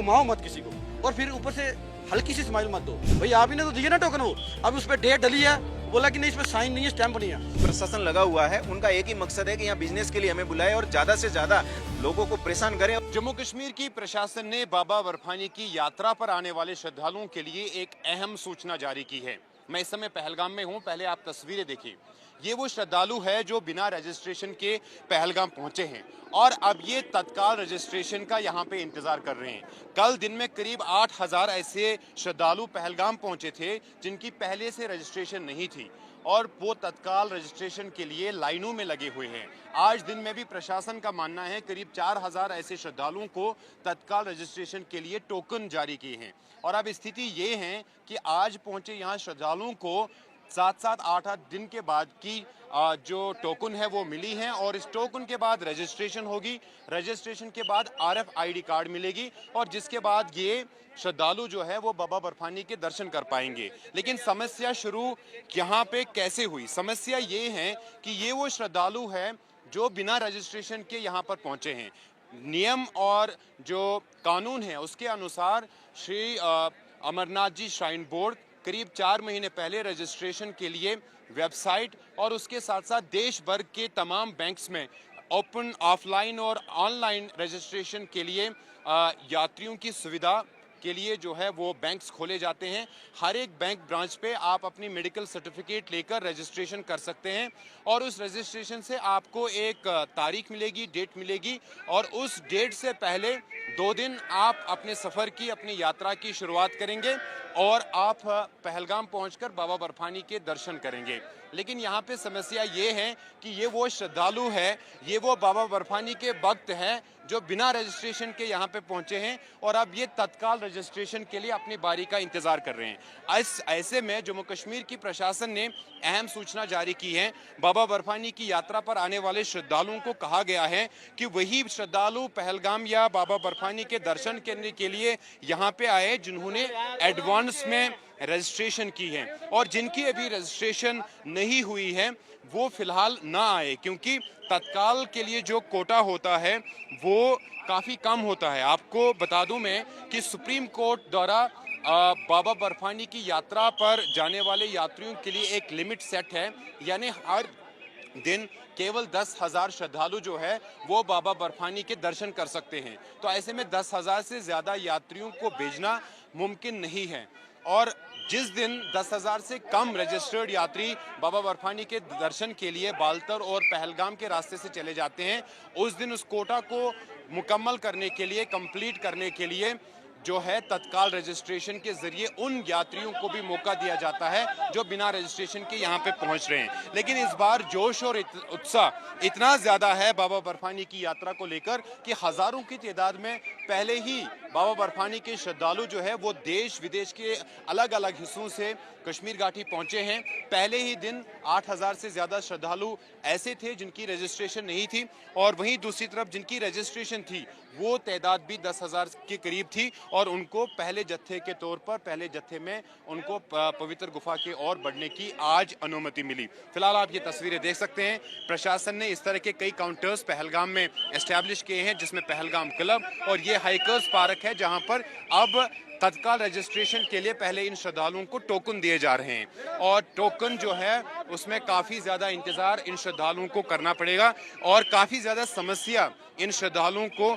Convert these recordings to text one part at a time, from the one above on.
घुमाओ मत किसी को, और फिर ऊपर से हल्की सी स्माइल मत दो। भाई आप ही ने तो दिए ना टोकन, वो अब उस पर डेट डली है, बोला कि नहीं इस पर साइन नहीं है, स्टैंप नहीं है। प्रशासन लगा हुआ है, उनका एक ही मकसद है कि यहाँ बिजनेस के लिए हमें बुलाए और ज्यादा से ज्यादा लोगों को परेशान करें। जम्मू कश्मीर की प्रशासन ने बाबा बर्फानी की यात्रा पर आने वाले श्रद्धालुओं के लिए एक अहम सूचना जारी की है। मैं इस समय पहलगाम में हूं, पहले आप तस्वीरें देखिए। ये वो श्रद्धालु है जो बिना रजिस्ट्रेशन के पहलगाम पहुंचे हैं और अब ये तत्काल रजिस्ट्रेशन का यहाँ पे इंतजार कर रहे हैं। कल दिन में करीब 8,000 ऐसे श्रद्धालु पहलगाम पहुंचे थे जिनकी पहले से रजिस्ट्रेशन नहीं थी और वो तत्काल रजिस्ट्रेशन के लिए लाइनों में लगे हुए हैं। आज दिन में भी प्रशासन का मानना है करीब 4,000 ऐसे श्रद्धालुओं को तत्काल रजिस्ट्रेशन के लिए टोकन जारी किए हैं। और अब स्थिति ये है कि आज पहुंचे यहाँ श्रद्धालुओं को 7-7, 8-8 दिन के बाद की जो टोकन है वो मिली है और इस टोकन के बाद रजिस्ट्रेशन होगी। रजिस्ट्रेशन के बाद RFID कार्ड मिलेगी और जिसके बाद ये श्रद्धालु जो है वो बाबा बर्फानी के दर्शन कर पाएंगे। लेकिन समस्या शुरू यहाँ पे कैसे हुई? समस्या ये है कि ये वो श्रद्धालु है जो बिना रजिस्ट्रेशन के यहाँ पर पहुँचे हैं। नियम और जो कानून है उसके अनुसार श्री अमरनाथ जी श्राइन बोर्ड करीब 4 महीने पहले रजिस्ट्रेशन के लिए वेबसाइट और उसके साथ साथ देश भर के तमाम बैंक्स में ओपन ऑफलाइन और ऑनलाइन रजिस्ट्रेशन के लिए यात्रियों की सुविधा के लिए जो है वो बैंक्स खोले जाते हैं। हर एक बैंक ब्रांच पे आप अपनी मेडिकल सर्टिफिकेट लेकर रजिस्ट्रेशन कर सकते हैं और उस रजिस्ट्रेशन से आपको एक तारीख मिलेगी, डेट मिलेगी और उस डेट से पहले 2 दिन आप अपने सफ़र की, अपनी यात्रा की शुरुआत करेंगे और आप पहलगाम पहुंचकर बाबा बर्फानी के दर्शन करेंगे। लेकिन यहाँ पे समस्या ये है कि ये वो श्रद्धालु है, ये वो बाबा बर्फानी के भक्त हैं जो बिना रजिस्ट्रेशन के यहाँ पे पहुंचे हैं और अब ये तत्काल रजिस्ट्रेशन के लिए अपनी बारी का इंतजार कर रहे हैं। ऐसे में जम्मू कश्मीर की प्रशासन ने अहम सूचना जारी की है। बाबा बर्फानी की यात्रा पर आने वाले श्रद्धालुओं को कहा गया है कि वही श्रद्धालु पहलगाम या बाबा बर्फानी के दर्शन करने के लिए यहाँ पे आए जिन्होंने एडवांस में रजिस्ट्रेशन की है और जिनकी अभी रजिस्ट्रेशन नहीं हुई है वो फिलहाल ना आए, क्योंकि तत्काल के लिए जो कोटा होता है वो काफ़ी कम होता है। आपको बता दूं मैं कि सुप्रीम कोर्ट द्वारा बाबा बर्फानी की यात्रा पर जाने वाले यात्रियों के लिए एक लिमिट सेट है, यानी हर दिन केवल 10,000 श्रद्धालु जो है वो बाबा बर्फानी के दर्शन कर सकते हैं। तो ऐसे में 10,000 से ज़्यादा यात्रियों को भेजना मुमकिन नहीं है और जिस दिन 10,000 से कम रजिस्टर्ड यात्री बाबा बर्फानी के दर्शन के लिए बालतर और पहलगाम के रास्ते से चले जाते हैं, उस दिन उस कोटा को मुकम्मल करने के लिए, कंप्लीट करने के लिए जो है तत्काल रजिस्ट्रेशन के जरिए उन यात्रियों को भी मौका दिया जाता है जो बिना रजिस्ट्रेशन के यहाँ पे पहुँच रहे हैं। लेकिन इस बार जोश और उत्साह इतना ज़्यादा है बाबा बर्फानी की यात्रा को लेकर कि हज़ारों की तादाद में पहले ही बाबा बर्फानी के श्रद्धालु जो है वो देश विदेश के अलग अलग हिस्सों से कश्मीर घाटी पहुंचे हैं। पहले ही दिन 8,000 से ज़्यादा श्रद्धालु ऐसे थे जिनकी रजिस्ट्रेशन नहीं थी और वहीं दूसरी तरफ जिनकी रजिस्ट्रेशन थी वो तादाद भी 10,000 के करीब थी और उनको पहले जत्थे के तौर पर, पहले जत्थे में उनको पवित्र गुफा की ओर बढ़ने की आज अनुमति मिली। फिलहाल आप ये तस्वीरें देख सकते हैं। प्रशासन ने इस तरह के कई काउंटर्स पहलगाम में एस्टैब्लिश किए हैं, जिसमें पहलगाम क्लब और ये हाइकर्स पार्क है जहां पर अब तत्काल रजिस्ट्रेशन के लिए पहले इन श्रद्धालुओं को टोकन दिए जा रहे हैं और टोकन जो है उसमें काफ़ी ज़्यादा इंतज़ार इन श्रद्धालुओं को करना पड़ेगा और काफ़ी ज़्यादा समस्या इन श्रद्धालुओं को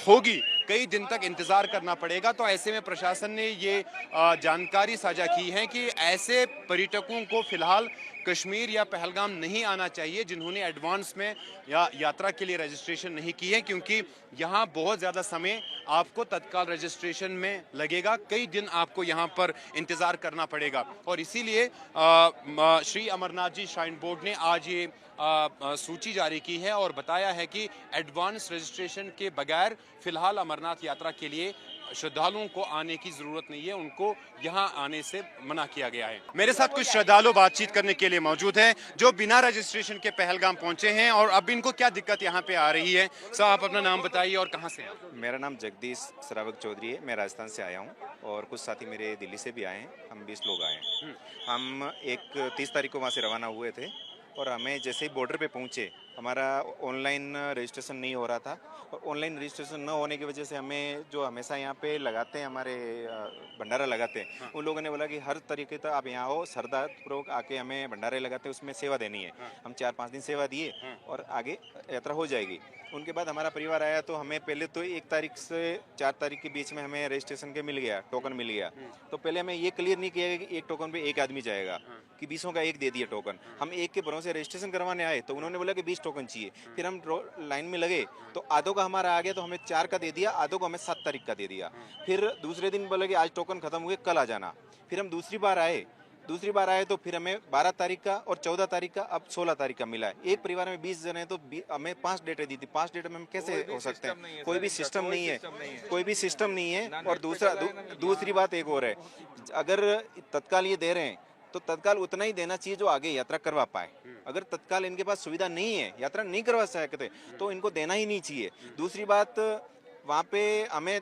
होगी, कई दिन तक इंतज़ार करना पड़ेगा। तो ऐसे में प्रशासन ने ये जानकारी साझा की है कि ऐसे पर्यटकों को फिलहाल कश्मीर या पहलगाम नहीं आना चाहिए जिन्होंने एडवांस में या यात्रा के लिए रजिस्ट्रेशन नहीं की है, क्योंकि यहाँ बहुत ज़्यादा समय आपको तत्काल रजिस्ट्रेशन में लगेगा, कई दिन आपको यहाँ पर इंतज़ार करना पड़ेगा। और इसीलिए श्री अमरनाथ जी श्राइन बोर्ड ने आज ये सूची जारी की है और बताया है कि एडवांस रजिस्ट्रेशन के बगैर फिलहाल अमरनाथ यात्रा के लिए श्रद्धालुओं को आने की जरूरत नहीं है, उनको यहाँ आने से मना किया गया है। मेरे साथ कुछ श्रद्धालु बातचीत करने के लिए मौजूद हैं जो बिना रजिस्ट्रेशन के पहलगाम पहुंचे हैं और अब इनको क्या दिक्कत यहाँ पे आ रही है। सर आप अपना नाम बताइए और कहाँ से हैं? मेरा नाम जगदीश सरावक चौधरी है, मैं राजस्थान से आया हूँ और कुछ साथी मेरे दिल्ली से भी आए हैं, हम 20 लोग आए हैं। हम 30 तारीख को वहाँ से रवाना हुए थे और हमें जैसे ही बॉर्डर पे पहुँचे हमारा ऑनलाइन रजिस्ट्रेशन नहीं हो रहा था और ऑनलाइन रजिस्ट्रेशन न होने की वजह से हमें जो हमेशा यहाँ पे लगाते हैं हमारे भंडारा लगाते हैं उन लोगों ने बोला कि हर तरीके से आप यहाँ हो श्रद्धापूर्वक आके हमें भंडारे लगाते हैं उसमें सेवा देनी है। हम 4-5 दिन सेवा दिए और आगे यात्रा हो जाएगी। उनके बाद हमारा परिवार आया तो हमें पहले तो 1 तारीख से 4 तारीख के बीच में हमें रजिस्ट्रेशन के मिल गया, टोकन मिल गया। तो पहले हमें ये क्लियर नहीं किया कि एक टोकन पे एक आदमी जाएगा कि 20 का एक दे दिया टोकन। हम एक के भरोसे रजिस्ट्रेशन करवाने आए तो उन्होंने बोला कि 20 टोकन चाहिए। फिर हम लाइन में लगे तो आधों का हमारा आ गया तो हमें 4 का दे दिया, आधों को हमें 7 तारीख का दे दिया। फिर दूसरे दिन बोले कि आज टोकन खत्म हुए, कल आ जाना। फिर हम दूसरी बार आए तो फिर हमें 12 तारीख का और 14 तारीख का, अब 16 तारीख का मिला है। एक परिवार में 20 जन है तो हमें 5 डेटें दी थी। 5 डेट में हम कैसे हो सकते हैं? कोई भी सिस्टम नहीं है। और दूसरी बात एक और है, अगर तत्काल ये दे रहे हैं तो तत्काल उतना ही देना चाहिए जो आगे यात्रा करवा पाए। अगर तत्काल इनके पास सुविधा नहीं है, यात्रा नहीं करवा सकते, तो इनको देना ही नहीं चाहिए। दूसरी बात, वहाँ पे हमें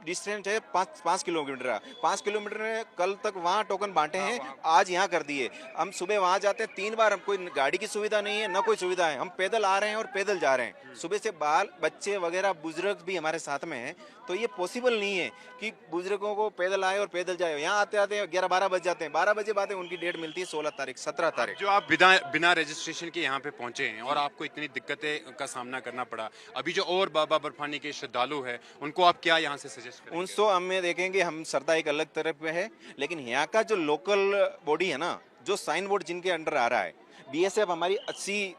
डिस्टेंस है 5 किलोमीटर का। 5 किलोमीटर में कल तक वहाँ टोकन बांटे हैं, आज यहाँ कर दिए। हम सुबह वहाँ जाते हैं 3 बार, हम कोई गाड़ी की सुविधा नहीं है, ना कोई सुविधा है। हम पैदल आ रहे हैं और पैदल जा रहे हैं। सुबह से बाल बच्चे वगैरह बुजुर्ग भी हमारे साथ में हैं, तो ये पॉसिबल नहीं है कि बुजुर्गों को पैदल आए और पैदल जाए। यहाँ आते आते 11-12 बज जाते हैं। 12 बजे बाद उनकी डेट मिलती है 16 तारीख, 17 तारीख। जो आप बिना रजिस्ट्रेशन के यहाँ पे पहुंचे हैं और आपको इतनी दिक्कतें का सामना करना पड़ा, अभी जो और बाबा बर्फानी के श्रद्धालु हैं उनको आप क्या यहाँ से सजेस्ट करेंगे? उनको हमें देखेंगे, हम श्रद्धा एक अलग तरफ पे है, लेकिन यहाँ का जो लोकल बॉडी है ना, जो साइन बोर्ड जिनके अंडर आ रहा है, बीएसएफ हमारी 80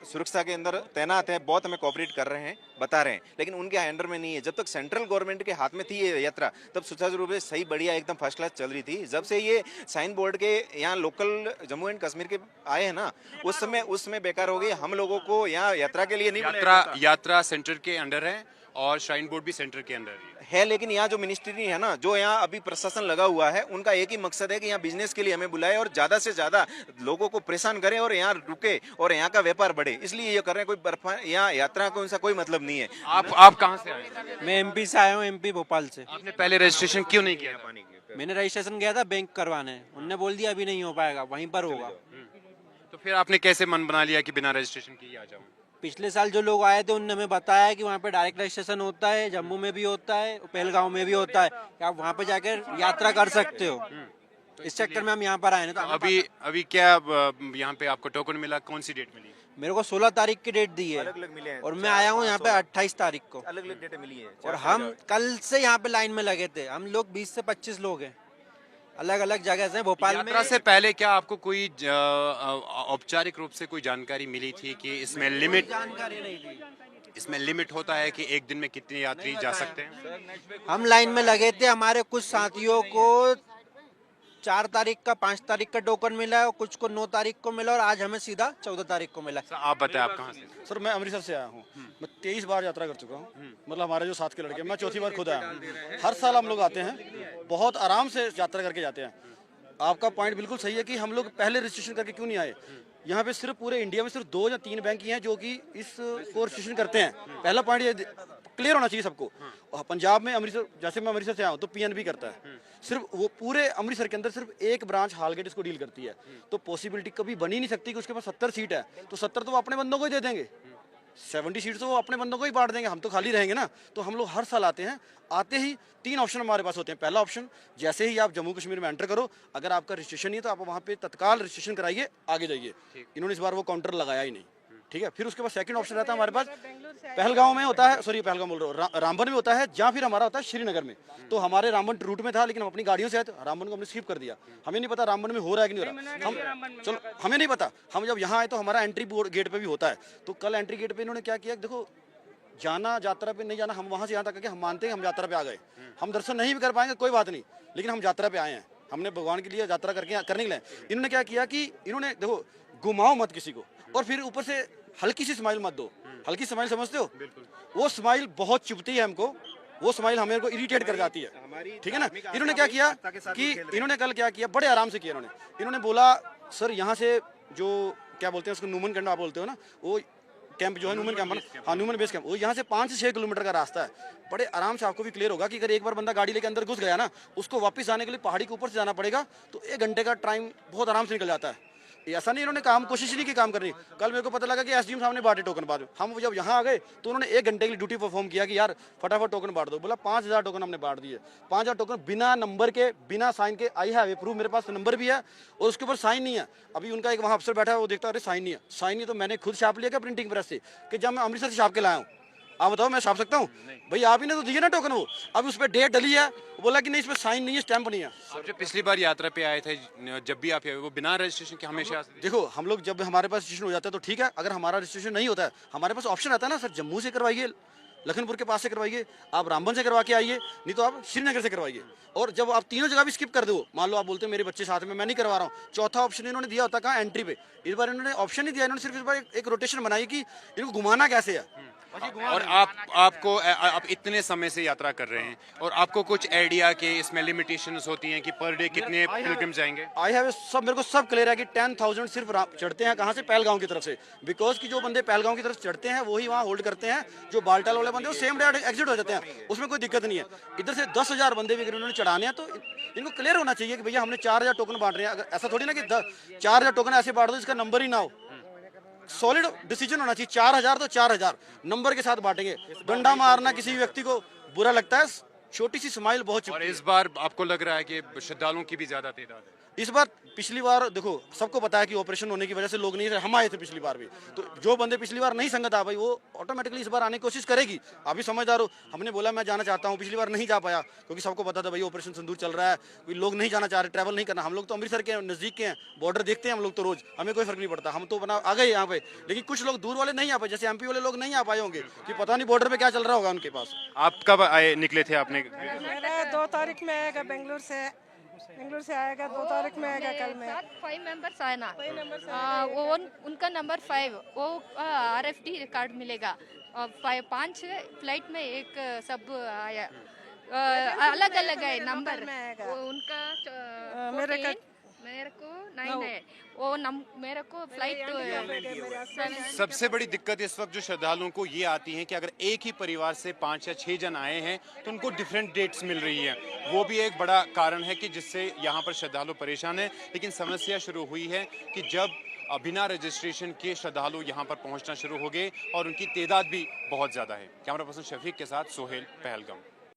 सुरक्षा के अंदर तैनात है, बहुत हमें कोऑपरेट कर रहे हैं, बता रहे हैं, लेकिन उनके अंडर में नहीं है। जब तक सेंट्रल गवर्नमेंट के हाथ में थी ये यात्रा, तब सुचारू रूप से सही बढ़िया एकदम फर्स्ट क्लास चल रही थी। जब से ये साइन बोर्ड के यहाँ लोकल जम्मू एंड कश्मीर के आए हैं ना, उस समय बेकार हो गई। हम लोगों को यहाँ यात्रा के लिए नहीं यात्रा सेंटर के अंडर है और श्राइन बोर्ड भी सेंटर के अंदर है, लेकिन यहाँ जो मिनिस्ट्री है ना, जो यहाँ अभी प्रशासन लगा हुआ है, उनका एक ही मकसद है कि यहाँ बिजनेस के लिए हमें बुलाए और ज्यादा से ज्यादा लोगों को परेशान करें और यहाँ रुके और यहाँ का व्यापार बढ़े, इसलिए ये कर रहे हैं। कोई यहाँ यात्रा को उनका कोई मतलब नहीं है। आप कहाँ से आए? मैं एमपी से आया हूँ, एमपी भोपाल से। आपने पहले रजिस्ट्रेशन क्यों नहीं किया? मैंने रजिस्ट्रेशन किया था बैंक करवाने, उनने बोल दिया अभी नहीं हो पाएगा, वहीं पर होगा। तो फिर आपने कैसे मन बना लिया कि बिना रजिस्ट्रेशन किए आ जाऊँ? पिछले साल जो लोग आए थे उनने हमें बताया कि वहाँ पे डायरेक्ट रजिस्ट्रेशन होता है, जम्मू में भी होता है, पहलगांव में भी होता है, कि आप वहाँ पे जाकर यात्रा कर सकते हो। इस चक्कर में हम यहाँ पर आए ना। तो अभी क्या यहाँ पे आपको टोकन मिला? कौन सी डेट मिली? मेरे को 16 तारीख की डेट दी है अलग-अलग मिले हैं, और मैं आया हूँ यहाँ पे 28 तारीख को। अलग-अलग डेटें मिली है और हम कल से यहाँ पे लाइन में लगे थे। हम लोग 20 से 25 लोग हैं, अलग अलग जगह से। भोपाल में यात्रा से पहले क्या आपको कोई औपचारिक रूप से कोई जानकारी मिली थी कि इसमें जानकारी नहीं थी? इसमें लिमिट होता है कि एक दिन में कितने यात्री जा सकते हैं? हम लाइन में लगे थे, हमारे कुछ साथियों को 4 तारीख का 5 तारीख का टोकन मिला है और कुछ को 9 तारीख को मिला और आज हमें सीधा 14 तारीख को मिला। आप बताएं, आप कहाँ से? सर मैं अमृतसर से आया हूँ। मैं 23 बार यात्रा कर चुका हूँ। मतलब हमारे जो साथ के लड़के, मैं 4थी बार खुद आया हूँ। हर साल हम लोग आते हैं, बहुत आराम से यात्रा करके जाते हैं। आपका पॉइंट बिल्कुल सही है कि हम लोग पहले रजिस्ट्रेशन करके क्यों नहीं आए। यहाँ पे सिर्फ पूरे इंडिया में सिर्फ 2 या 3 बैंक ही हैं जो कि इसको रजिस्ट्रेशन करते हैं। पहला पॉइंट ये क्लियर होना चाहिए सबको। पंजाब में अमृतसर, जैसे मैं अमृतसर से आया हूँ, तो पीएनबी करता है। सिर्फ वो पूरे अमृतसर के अंदर सिर्फ एक ब्रांच हालगेट इसको डील करती है। तो पॉसिबिलिटी कभी बनी नहीं सकती कि उसके पास 70 सीट है तो 70 तो वो अपने बंदों को ही दे देंगे, 70 सीट तो वो अपने बंदों को ही बांट देंगे, हम तो खाली रहेंगे ना। तो हम लोग हर साल आते हैं, आते ही 3 ऑप्शन हमारे पास होते हैं। पहला ऑप्शन, जैसे ही आप जम्मू कश्मीर में एंटर करो, अगर आपका रजिस्ट्रेशन नहीं है तो आप वहाँ पे तत्काल रजिस्ट्रेशन कराइए, आगे जाइए। इन्होंने इस बार वो काउंटर लगाया ही नहीं, ठीक है। फिर उसके बाद सेकंड ऑप्शन रहता है हमारे पास, पहलगांव में होता है, सॉरी पहलगांव बोल रहा हूँ, रामबन में होता है, जहाँ फिर हमारा होता है श्रीनगर में। तो हमारे रामबन रूट में था, लेकिन हम अपनी गाड़ियों से आए तो रामबन को हमने स्किप कर दिया। हमें नहीं पता रामबन में हो रहा है कि नहीं हो रहा, हम चलो हमें नहीं पता। हम जब यहाँ आए तो हमारा एंट्री गेट पे भी होता है। तो कल एंट्री गेट पे इन्होंने क्या किया, देखो जाना यात्रा पे नहीं जाना, हम वहाँ से यहाँ तक हम मानते हैं हम यात्रा पे आ गए। हम दर्शन नहीं भी कर पाएंगे कोई बात नहीं, लेकिन हम यात्रा पे आए हैं, हमने भगवान के लिए यात्रा करने के लिए। इन्होंने क्या किया कि इन्होंने देखो घुमाओ मत किसी को, और फिर ऊपर से हल्की सी स्माइल मत दो। हल्की स्माइल समझते हो, वो स्माइल बहुत चुभती है हमको, वो स्माइल हमें को इरिटेट कर जाती है, ठीक है ना। इन्होंने क्या किया कि इन्होंने कल क्या किया, बड़े आराम से किया इन्होंने बोला सर यहाँ से जो क्या बोलते हैं उसको नूमन कैंप आप बोलते हो ना, वो कैंप जो है नूमन कैंप, हाँ नूमन बेस कैंप, वो यहाँ से 5 से 6 किलोमीटर का रास्ता है। बड़े आराम से आपको भी क्लियर होगा कि अगर एक बार बंदा गाड़ी लेके अंदर घुस गया ना, उसको वापस आने के लिए पहाड़ी के ऊपर से जाना पड़ेगा, तो 1 घंटे का टाइम बहुत आराम से निकल जाता है। ऐसा नहीं इन्होंने काम कोशिश नहीं की काम करनी। कल मेरे को पता लगा कि एसडीएम साहब ने बांटे टोकन बाद में। हम जब यहाँ आ गए तो उन्होंने 1 घंटे के लिए ड्यूटी परफॉर्म किया कि यार फटाफट टोकन बांट दो। बोला 5000 टोकन हमने बांट दिए। 5000 टोकन बिना नंबर के, बिना साइन के। आई हैव ए प्रूफ, मेरे पास नंबर भी है और उसके ऊपर साइन नहीं है। अभी उनका एक वहाँ अफसर बैठा है, वो देखता है अरे साइन नहीं है। साइन नहीं तो मैंने खुद छाप लिया क्या प्रिंटिंग प्रेस से, कि जब मैं अमृतसर से छाप के लाया हूँ। आप बताओ मैं छाप सकता हूँ? भाई आप ही ने तो दिए ना टोकन। वो अब उस पर डेट डली है, बोला कि नहीं इस पर साइन नहीं है, स्टैंप नहीं है। आप जब पिछली बार यात्रा पे आए थे, जब भी आप आए वो बिना रजिस्ट्रेशन के हमेशा देखो हम लोग जब हमारे पास रजिस्ट्रेशन हो जाता है तो ठीक है, अगर हमारा रजिस्ट्रेशन नहीं होता है हमारे पास ऑप्शन आता है ना सर, जम्मू से करवाइए, लखनपुर के पास से करवाइए, आप रामबन से करवा के आइए, नहीं तो आप श्रीनगर से करवाइए। और जब आप तीनों जगह भी स्किप कर दो, मान लो आप बोलते हैं मेरे बच्चे साथ में, मैं नहीं करवा रहा हूँ, चौथा ऑप्शन इन्होंने दिया होता कहाँ, एंट्री पे। इस बार इन्होंने ऑप्शन नहीं दिया, इन्होंने सिर्फ इस बार एक रोटेशन बनाई कि इनको घुमाना कैसे है। और आप इतने समय से यात्रा कर रहे हैं और आपको कुछ आइडिया के इसमें लिमिटेशंस होती हैं कि पर डे कितने पिलग्रिम्स जाएंगे? आई हैव सब, मेरे को सब क्लियर है कि 10,000 सिर्फ चढ़ते हैं कहाँ से, पहलगांव की तरफ से। बिकॉज कि जो बंदे पहलगांव की तरफ चढ़ते हैं वही वहाँ होल्ड करते हैं, जो बालटाल वाले बंदे वो सेम डे एग्जिट हो जाते हैं, उसमें कोई दिक्कत नहीं है। इधर से 10,000 बंदे भी अगर उन्होंने चढ़ाने हैं तो इनको क्लियर होना चाहिए कि भैया हमने 4,000 टोकन बांट रहे हैं। अगर ऐसा थोड़ी ना कि 4,000 टोकन ऐसे बांट दो इसका नंबर ही ना हो। सॉलिड डिसीजन होना चाहिए, 4,000 तो 4,000 नंबर के साथ बांटेंगे। डंडा मारना किसी व्यक्ति को बुरा लगता है, छोटी सी स्माइल बहुत। और इस बार आपको लग रहा है कि श्रद्धालुओं की भी ज्यादा तादाद है? इस बार, पिछली बार देखो सबको पता है कि ऑपरेशन होने की वजह से लोग नहीं थे, हम आए थे पिछली बार भी, तो जो बंदे पिछली बार नहीं संगत आ भाई वो ऑटोमेटिकली इस बार आने की कोशिश करेगी। आप भी समझदार हो, हमने बोला मैं जाना चाहता हूँ, पिछली बार नहीं जा पाया क्योंकि सबको पता था भाई ऑपरेशन सिंदूर चल रहा है, कोई लोग नहीं जाना चाह रहे, ट्रैवल नहीं करना। हम लोग तो अमृतसर के नजदीक के हैं, बॉर्डर देखते हैं हम लोग तो रोज, हमें कोई फर्क नहीं पड़ता, हम तो बना आ गए यहाँ पे। लेकिन कुछ लोग दूर वाले नहीं आ पाए, जैसे एमपी वाले लोग नहीं आ पाए होंगे कि पता नहीं बॉर्डर पे क्या चल रहा होगा उनके पास। आप कब आए, निकले थे आपने? मेरा 2 तारीख में आएगा, बेंगलुरु से आएगा, 2 तारीख में आएगा। कल में 5 मेंबर्स आए ना, वो उनका नंबर 5 वो RFD कार्ड मिलेगा। 5 फ्लाइट में एक सब आया, अलग अलग है नंबर वो उनका। मेरे को 9 है वो मेरे को फ्लाइट। सबसे बड़ी दिक्कत इस वक्त जो श्रद्धालुओं को ये आती है कि अगर एक ही परिवार से 5 या 6 जन आए हैं तो उनको डिफरेंट डेट्स मिल रही है। वो भी एक बड़ा कारण है कि जिससे यहाँ पर श्रद्धालु परेशान है। लेकिन समस्या शुरू हुई है कि जब बिना रजिस्ट्रेशन के श्रद्धालु यहाँ पर पहुँचना शुरू हो गए और उनकी तादाद भी बहुत ज़्यादा है। कैमरा पर्सन शफीक के साथ सोहेल, पहलगाम।